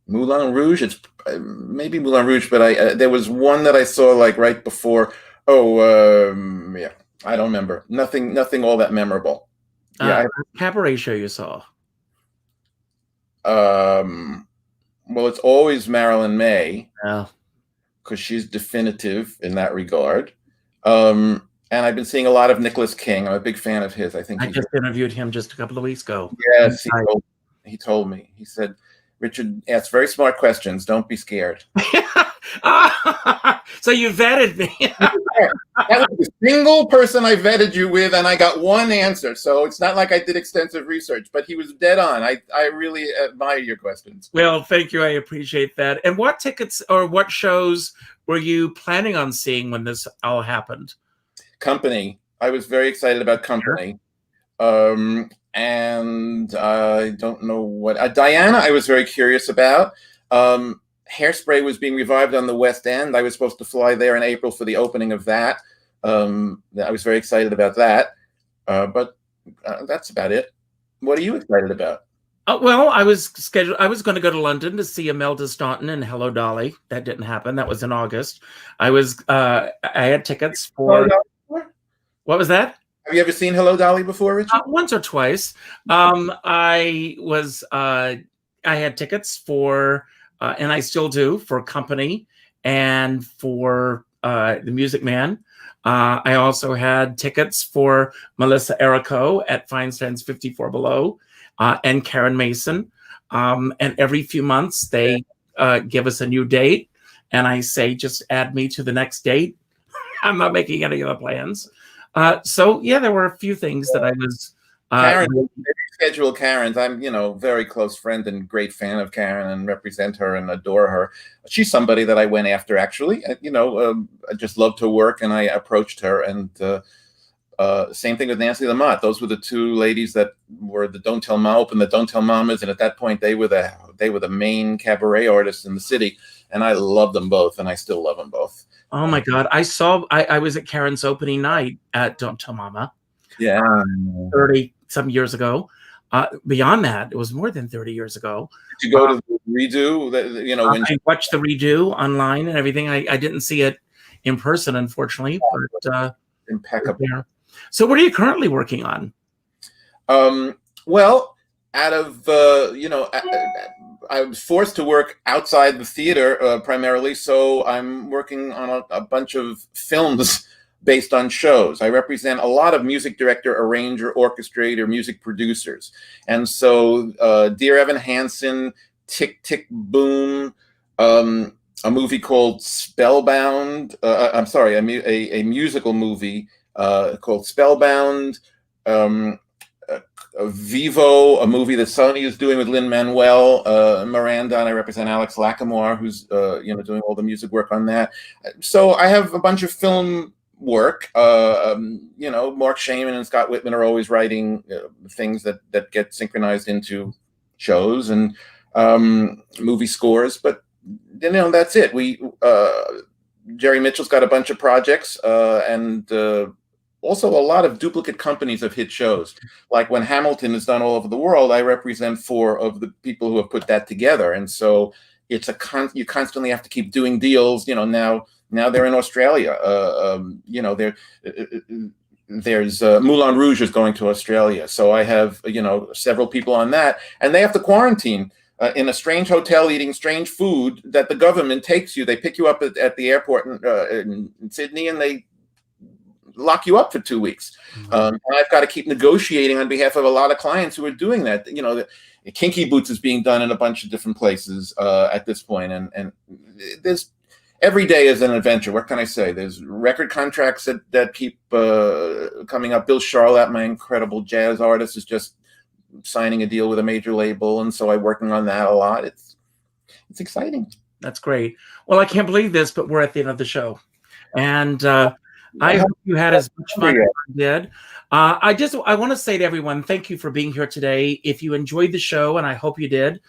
Speaker 3: Moulin Rouge. It's maybe Moulin Rouge, but there was one that I saw like right before. Yeah, I don't remember. Nothing all that memorable. Yeah,
Speaker 2: cabaret show you saw?
Speaker 3: Well, it's always Marilyn May.
Speaker 2: Yeah,
Speaker 3: because she's definitive in that regard. And I've been seeing a lot of Nicholas King. I'm a big fan of his. I think
Speaker 2: I just interviewed him just a couple of weeks ago.
Speaker 3: Yes, he told me. He said, Richard asks very smart questions. Don't be scared.
Speaker 2: So you vetted me.
Speaker 3: That was the single person I vetted you with, and I got one answer. So it's not like I did extensive research, but he was dead on. I really admire your questions.
Speaker 2: Well, thank you. I appreciate that. And what tickets or what shows were you planning on seeing when this all happened?
Speaker 3: Company. I was very excited about Company. Sure. And I don't know what. Diana, I was very curious about. Hairspray was being revived on the West End. I was supposed to fly there in April for the opening of that. I was very excited about that. But that's about it. What are you excited about?
Speaker 2: Well, I was going to go to London to see Imelda Staunton and Hello Dolly. That didn't happen. That was in August. I had tickets for. What was that?
Speaker 3: Have you ever seen Hello Dolly before, Richard?
Speaker 2: Once or twice. I had tickets for, and I still do, for Company and for The Music Man. I also had tickets for Melissa Errico at Feinstein's 54 Below and Karen Mason. And every few months they give us a new date, and I say, just add me to the next date. I'm not making any other plans. So yeah, there were a few things that I was.
Speaker 3: Karen, schedule Karen's. I'm, very close friend and great fan of Karen and represent her and adore her. She's somebody that I went after, actually. I just loved her work, and I approached her. And same thing with Nancy Lamott. Those were the two ladies that were the Don't Tell Mom, opened the Don't Tell Mamas, and at that point they were the main cabaret artists in the city, and I loved them both, and I still love them both.
Speaker 2: Oh my God! I was at Karen's opening night at Don't Tell Mama.
Speaker 3: Yeah,
Speaker 2: 30-some years ago. Beyond that, it was more than 30 years ago.
Speaker 3: Did you go to the redo? When
Speaker 2: I watched the redo online and everything. I didn't see it in person, unfortunately, but
Speaker 3: impeccable.
Speaker 2: Yeah. So, what are you currently working on?
Speaker 3: Well, out of I was forced to work outside the theater primarily, so I'm working on a bunch of films based on shows. I represent a lot of music director, arranger, orchestrator, music producers. And so Dear Evan Hansen, Tick, Tick, Boom, a movie called Spellbound. I'm sorry, a musical movie called Spellbound. Vivo, a movie that Sony is doing with Lin-Manuel Miranda, and I represent Alex Lacamoire, who's doing all the music work on that. So I have a bunch of film work. Marc Shaiman and Scott Whitman are always writing things that get synchronized into shows and movie scores. But that's it. Jerry Mitchell's got a bunch of projects and also a lot of duplicate companies of hit shows. Like when Hamilton is done all over the world, I represent 4 of the people who have put that together. And so it's you constantly have to keep doing deals. Now they're in Australia. There's Moulin Rouge is going to Australia. So I have, several people on that, and they have to quarantine in a strange hotel eating strange food that the government takes you. They pick you up at the airport in Sydney, and they lock you up for 2 weeks. Mm-hmm. And I've got to keep negotiating on behalf of a lot of clients who are doing that. The Kinky Boots is being done in a bunch of different places at this point. And there's every day is an adventure. What can I say? There's record contracts that keep coming up. Bill Charlotte, my incredible jazz artist, is just signing a deal with a major label. And so I'm working on that a lot. it's exciting.
Speaker 2: That's great. Well, I can't believe this, but we're at the end of the show. And I hope you had as much fun as I did. I want to say to everyone, thank you for being here today. If you enjoyed the show, and I hope you did,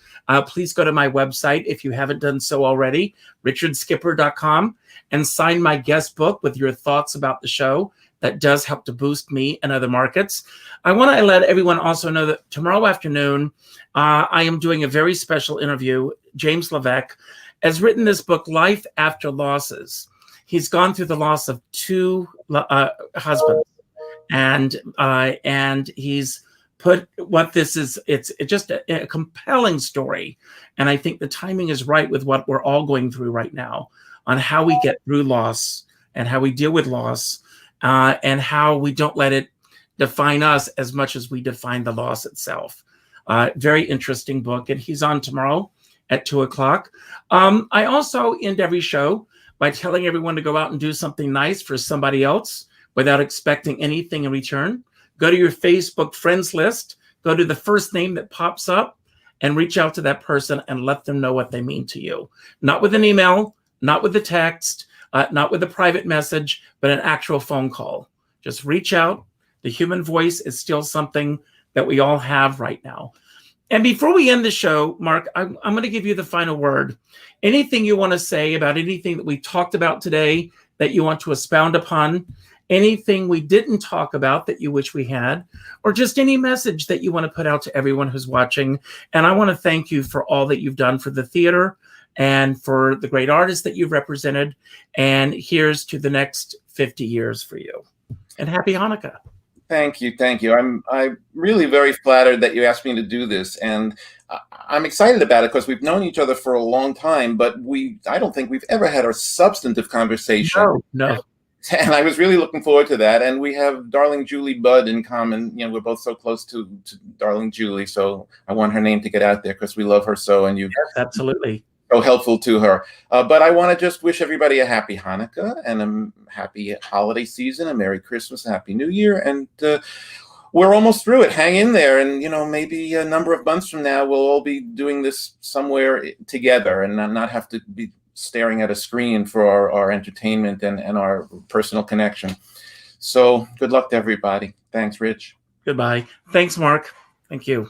Speaker 2: please go to my website if you haven't done so already, richardskipper.com, and sign my guest book with your thoughts about the show. That does help to boost me and other markets. I want to let everyone also know that tomorrow afternoon, I am doing a very special interview. James Levesque has written this book, Life After Losses. He's gone through the loss of 2 husbands, and he's put what this is. It's just a compelling story, and I think the timing is right with what we're all going through right now on how we get through loss and how we deal with loss, and how we don't let it define us as much as we define the loss itself. Very interesting book, and he's on tomorrow at 2:00. I also end every show by telling everyone to go out and do something nice for somebody else without expecting anything in return. Go to your Facebook friends list, go to the first name that pops up, and reach out to that person and let them know what they mean to you. Not with an email, not with a text, not with a private message, but an actual phone call. Just reach out. The human voice is still something that we all have right now. And before we end the show, Marc, I'm going to give you the final word. Anything you want to say about anything that we talked about today that you want to expound upon, anything we didn't talk about that you wish we had, or just any message that you want to put out to everyone who's watching. And I want to thank you for all that you've done for the theater and for the great artists that you've represented. And here's to the next 50 years for you. And happy Hanukkah.
Speaker 3: Thank you. I'm really very flattered that you asked me to do this, and I'm excited about it because we've known each other for a long time, but I don't think we've ever had a substantive conversation.
Speaker 2: No.
Speaker 3: And I was really looking forward to that. And we have darling Julie Budd in common. You know, we're both so close to darling Julie, so I want her name to get out there because we love her so, and you
Speaker 2: absolutely
Speaker 3: so helpful to her. But I want to just wish everybody a happy Hanukkah and a happy holiday season, a Merry Christmas, a Happy New Year. And we're almost through it. Hang in there. And, you know, maybe a number of months from now, we'll all be doing this somewhere together and not have to be staring at a screen for our entertainment and our personal connection. So good luck to everybody. Thanks, Rich.
Speaker 2: Goodbye. Thanks, Marc. Thank you.